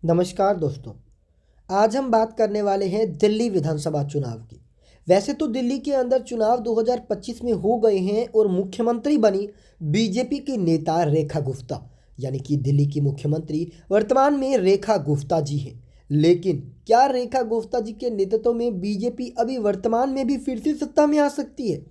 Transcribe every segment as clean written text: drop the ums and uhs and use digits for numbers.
नमस्कार दोस्तों। आज हम बात करने वाले हैं दिल्ली विधानसभा चुनाव की। वैसे तो दिल्ली के अंदर चुनाव 2025 में हो गए हैं और मुख्यमंत्री बनी बीजेपी की नेता रेखा गुप्ता, यानी कि दिल्ली की मुख्यमंत्री वर्तमान में रेखा गुप्ता जी हैं। लेकिन क्या रेखा गुप्ता जी के नेतृत्व में बीजेपी अभी वर्तमान में भी फिर से सत्ता में आ सकती है?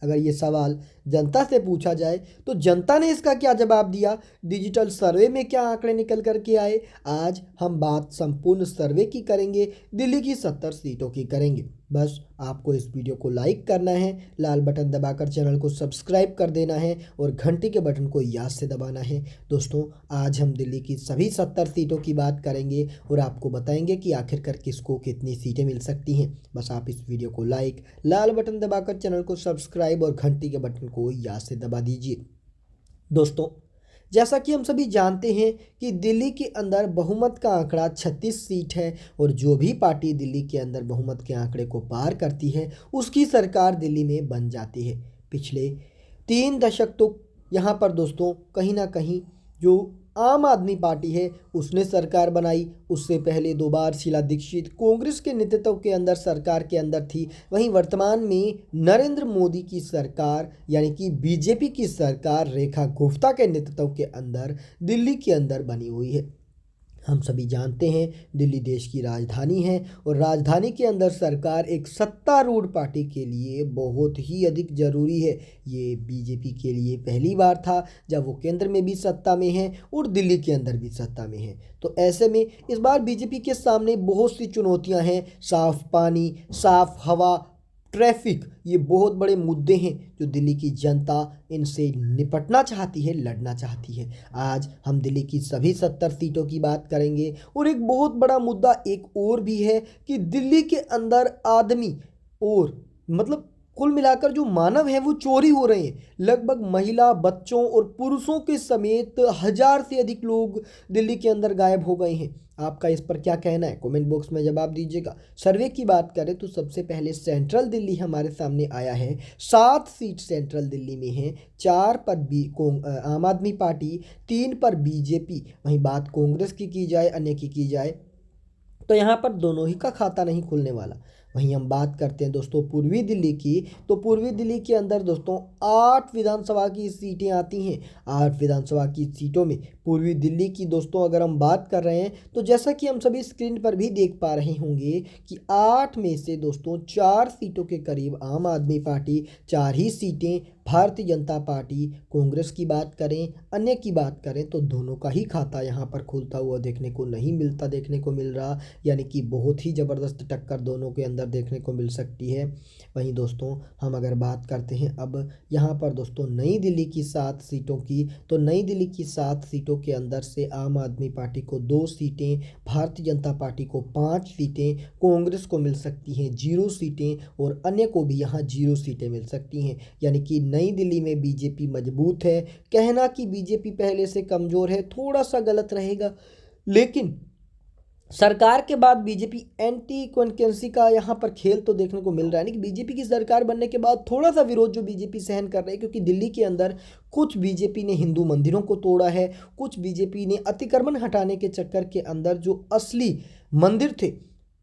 अगर ये सवाल जनता से पूछा जाए तो जनता ने इसका क्या जवाब दिया, डिजिटल सर्वे में क्या आंकड़े निकल कर के आए, आज हम बात संपूर्ण सर्वे की करेंगे, दिल्ली की 70 सीटों की करेंगे। बस आपको इस वीडियो को लाइक करना है, लाल बटन दबाकर चैनल को सब्सक्राइब कर देना है और घंटी के बटन को याद से दबाना है। दोस्तों, आज हम दिल्ली की सभी 70 सीटों की बात करेंगे और आपको बताएंगे कि आखिरकार किसको कितनी सीटें मिल सकती हैं। बस आप इस वीडियो को लाइक, लाल बटन दबाकर चैनल को सब्सक्राइब और घंटी के बटन को याद से दबा दीजिए। दोस्तों, जैसा कि हम सभी जानते हैं कि दिल्ली के अंदर बहुमत का आंकड़ा 36 सीट है और जो भी पार्टी दिल्ली के अंदर बहुमत के आंकड़े को पार करती है उसकी सरकार दिल्ली में बन जाती है। पिछले 3 दशक तो यहाँ पर दोस्तों कहीं ना कहीं जो आम आदमी पार्टी है उसने सरकार बनाई। उससे पहले 2 बार शीला दीक्षित कांग्रेस के नेतृत्व के अंदर सरकार के अंदर थी। वहीं वर्तमान में नरेंद्र मोदी की सरकार यानी कि बीजेपी की सरकार रेखा गुप्ता के नेतृत्व के अंदर दिल्ली के अंदर बनी हुई है। हम सभी जानते हैं दिल्ली देश की राजधानी है और राजधानी के अंदर सरकार एक सत्तारूढ़ पार्टी के लिए बहुत ही अधिक ज़रूरी है। ये बीजेपी के लिए पहली बार था जब वो केंद्र में भी सत्ता में है और दिल्ली के अंदर भी सत्ता में है। तो ऐसे में इस बार बीजेपी के सामने बहुत सी चुनौतियां हैं। साफ पानी, साफ हवा, ट्रैफिक, ये बहुत बड़े मुद्दे हैं जो दिल्ली की जनता इनसे निपटना चाहती है, लड़ना चाहती है। आज हम दिल्ली की सभी 70 सीटों की बात करेंगे और एक बहुत बड़ा मुद्दा एक और भी है कि दिल्ली के अंदर आदमी और मतलब कुल मिलाकर जो मानव है वो चोरी हो रहे हैं। लगभग महिला, बच्चों और पुरुषों के समेत 1000 से अधिक लोग दिल्ली के अंदर गायब हो गए हैं। आपका इस पर क्या कहना है, कमेंट बॉक्स में जवाब दीजिएगा। सर्वे की बात करें तो सबसे पहले सेंट्रल दिल्ली हमारे सामने आया है। 7 सीट सेंट्रल दिल्ली में है। 4 पर आम आदमी पार्टी, 3 पर बीजेपी। वहीं बात कांग्रेस की जाए, अन्य की जाए तो यहाँ पर दोनों ही का खाता नहीं खुलने वाला। वहीं हम बात करते हैं दोस्तों पूर्वी दिल्ली की, तो पूर्वी दिल्ली के अंदर दोस्तों 8 विधानसभा की सीटें आती हैं। 8 विधानसभा की सीटों में पूर्वी दिल्ली की दोस्तों अगर हम बात कर रहे हैं तो जैसा कि हम सभी स्क्रीन पर भी देख पा रहे होंगे कि 8 में से दोस्तों 4 सीटों के करीब आम आदमी पार्टी, 4 ही सीटें भारतीय जनता पार्टी। कांग्रेस की बात करें, अन्य की बात करें तो दोनों का ही खाता यहाँ पर खुलता हुआ देखने को नहीं मिलता, देखने को मिल रहा, यानी कि बहुत ही ज़बरदस्त टक्कर दोनों के अंदर देखने को मिल सकती है। वहीं दोस्तों हम अगर बात करते हैं अब यहाँ पर दोस्तों नई दिल्ली की 7 सीटों की, तो नई दिल्ली की 7 सीटों के अंदर से आम आदमी पार्टी को 2 सीटें, भारतीय जनता पार्टी को 5 सीटें, कांग्रेस को मिल सकती हैं 0 सीटें और अन्य को भी यहाँ 0 सीटें मिल सकती हैं। यानी कि नई दिल्ली में बीजेपी मजबूत है। कहना कि बीजेपी पहले से कमज़ोर है थोड़ा सा गलत रहेगा, लेकिन सरकार के बाद बीजेपी एंटी इनकम्बेंसी का यहाँ पर खेल तो देखने को मिल रहा है। नहीं कि बीजेपी की सरकार बनने के बाद थोड़ा सा विरोध जो बीजेपी सहन कर रही है, क्योंकि दिल्ली के अंदर कुछ बीजेपी ने हिंदू मंदिरों को तोड़ा है, कुछ बीजेपी ने अतिक्रमण हटाने के चक्कर के अंदर जो असली मंदिर थे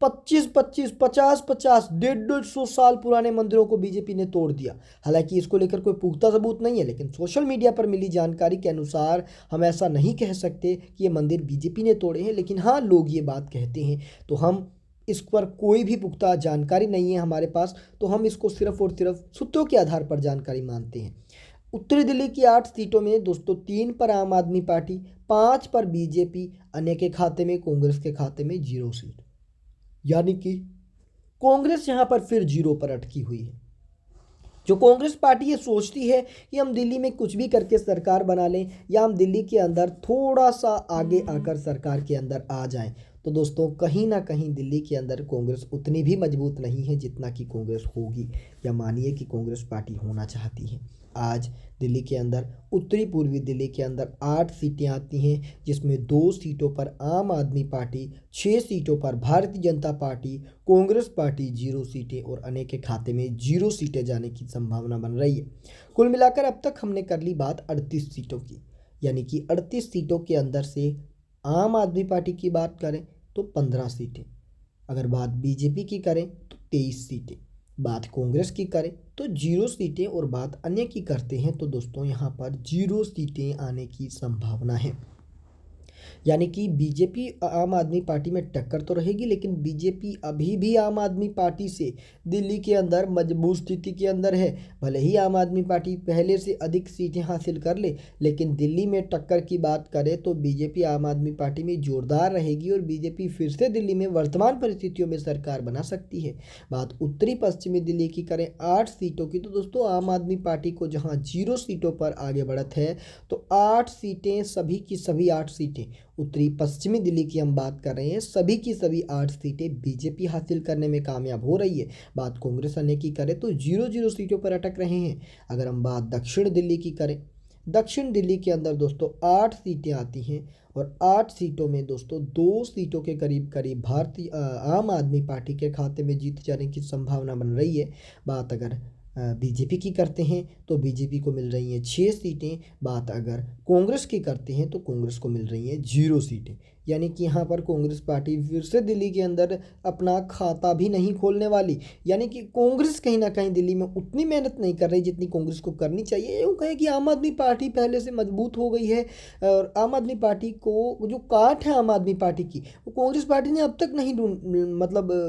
25-25, 50-50, 150 साल पुराने मंदिरों को बीजेपी ने तोड़ दिया। हालांकि इसको लेकर कोई पुख्ता सबूत नहीं है, लेकिन सोशल मीडिया पर मिली जानकारी के अनुसार हम ऐसा नहीं कह सकते कि ये मंदिर बीजेपी ने तोड़े हैं, लेकिन हाँ लोग ये बात कहते हैं। तो हम इस पर कोई भी पुख्ता जानकारी नहीं है हमारे पास, तो हम इसको सिर्फ और सिर्फ सूत्रों के आधार पर जानकारी मानते हैं। उत्तरी दिल्ली की 8 सीटों में दोस्तों 3 पर आम आदमी पार्टी, 5 पर बीजेपी, अन्य के खाते में, कांग्रेस के खाते में 0 सीट। यानी कि कांग्रेस यहां पर फिर 0 पर अटकी हुई है। जो कांग्रेस पार्टी ये सोचती है कि हम दिल्ली में कुछ भी करके सरकार बना लें या हम दिल्ली के अंदर थोड़ा सा आगे आकर सरकार के अंदर आ जाएं, तो दोस्तों कहीं ना कहीं दिल्ली के अंदर कांग्रेस उतनी भी मजबूत नहीं है जितना कि कांग्रेस होगी, या मानिए कि कांग्रेस पार्टी होना चाहती है। आज दिल्ली के अंदर उत्तरी पूर्वी दिल्ली के अंदर 8 सीटें आती हैं, जिसमें 2 सीटों पर आम आदमी पार्टी, 6 सीटों पर भारतीय जनता पार्टी, कांग्रेस पार्टी 0 सीटें और अन्य के खाते में 0 सीटें जाने की संभावना बन रही है। कुल मिलाकर अब तक हमने कर ली बात 38 सीटों की, यानी कि 38 सीटों के अंदर से आम आदमी पार्टी की बात करें तो 15 सीटें, अगर बात बीजेपी की करें तो 23 सीटें, बात कांग्रेस की करें तो 0 सीटें और बात अन्य की करते हैं तो दोस्तों यहाँ पर 0 सीटें आने की संभावना है। यानी कि बीजेपी आम आदमी पार्टी में टक्कर तो रहेगी, लेकिन बीजेपी अभी भी आम आदमी पार्टी से दिल्ली के अंदर मजबूत स्थिति के अंदर है। भले ही आम आदमी पार्टी पहले से अधिक सीटें हासिल कर ले, लेकिन दिल्ली में टक्कर की बात करें तो बीजेपी आम आदमी पार्टी में जोरदार रहेगी और बीजेपी फिर से दिल्ली में वर्तमान परिस्थितियों में सरकार बना सकती है। बात उत्तरी पश्चिमी दिल्ली की करें 8 सीटों की, तो दोस्तों आम आदमी पार्टी को जहां 0 सीटों पर आगे बढ़त है तो 8 सीटें, सभी की सभी 8 सीटें उत्तरी पश्चिमी दिल्ली की हम बात कर रहे हैं, सभी की सभी 8 सीटें बीजेपी हासिल करने में कामयाब हो रही है। बात कांग्रेस आने की करें तो 0-0 सीटों पर अटक रहे हैं। अगर हम बात दक्षिण दिल्ली की करें, दक्षिण दिल्ली के अंदर दोस्तों 8 सीटें आती हैं और 8 सीटों में दोस्तों 2 सीटों के करीब करीब भारतीय आम आदमी पार्टी के खाते में जीत जाने की संभावना बन रही है। बात अगर बीजेपी की करते हैं तो बीजेपी को मिल रही हैं 6 सीटें, बात अगर कांग्रेस की करते हैं तो कांग्रेस को मिल रही हैं 0 सीटें। यानी कि यहाँ पर कांग्रेस पार्टी फिर से दिल्ली के अंदर अपना खाता भी नहीं खोलने वाली। यानी कि कांग्रेस कहीं ना कहीं दिल्ली में उतनी मेहनत नहीं कर रही जितनी कांग्रेस को करनी चाहिए। यूँ कहें कि आम आदमी पार्टी पहले से मजबूत हो गई है और आम आदमी पार्टी को जो काट है आम आदमी पार्टी की, वो कांग्रेस पार्टी ने अब तक नहीं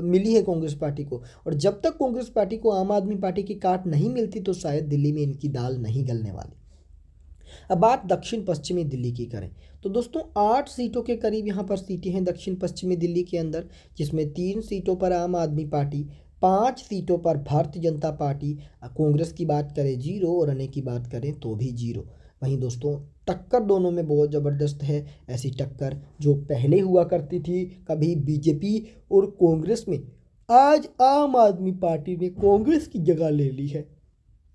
मिली है कांग्रेस पार्टी को। और जब तक कांग्रेस पार्टी को आम आदमी पार्टी की काट नहीं मिलती तो शायद दिल्ली में इनकी दाल नहीं गलने वाली। अब बात दक्षिण पश्चिमी दिल्ली की करें तो दोस्तों 8 सीटों के करीब यहाँ पर सीटें हैं दक्षिण पश्चिमी दिल्ली के अंदर, जिसमें 3 सीटों पर आम आदमी पार्टी, 5 सीटों पर भारतीय जनता पार्टी, कांग्रेस की बात करें 0 और अन्य की बात करें तो भी 0। वहीं दोस्तों टक्कर दोनों में बहुत ज़बरदस्त है। ऐसी टक्कर जो पहले हुआ करती थी कभी बीजेपी और कांग्रेस में, आज आम आदमी पार्टी ने कांग्रेस की जगह ले ली है।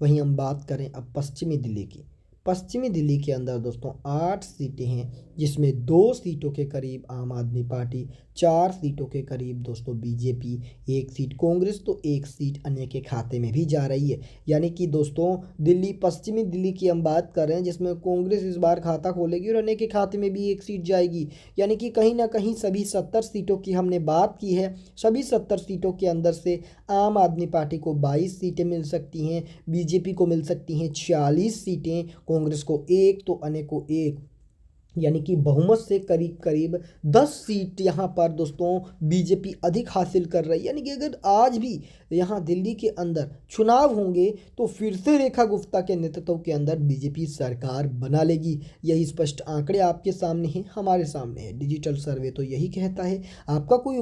वहीं हम बात करें अब पश्चिमी दिल्ली की, पश्चिमी दिल्ली के अंदर दोस्तों 8 सीटें हैं, जिसमें 2 सीटों के करीब आम आदमी पार्टी, 4 सीटों के करीब दोस्तों बीजेपी, 1 सीट कांग्रेस तो 1 सीट अन्य के खाते में भी जा रही है। यानी कि दोस्तों दिल्ली पश्चिमी दिल्ली की हम बात कर रहे हैं जिसमें कांग्रेस इस बार खाता खोलेगी और अन्य के खाते में भी 1 सीट जाएगी। यानी कि कहीं ना कहीं सभी 70 सीटों की हमने बात की है, सभी 70 सीटों के अंदर से आम आदमी पार्टी को 22 सीटें मिल सकती हैं, बीजेपी को मिल सकती हैं 46 सीटें, कांग्रेस को 1 तो अन्य को 1। यानी कि बहुमत से करीब करीब 10 सीट यहाँ पर दोस्तों बीजेपी अधिक हासिल कर रही है। यानी कि अगर आज भी यहाँ दिल्ली के अंदर चुनाव होंगे तो फिर से रेखा गुप्ता के नेतृत्व के अंदर बीजेपी सरकार बना लेगी। यही स्पष्ट आंकड़े आपके सामने हैं, हमारे सामने है। डिजिटल सर्वे तो यही कहता है। आपका कोई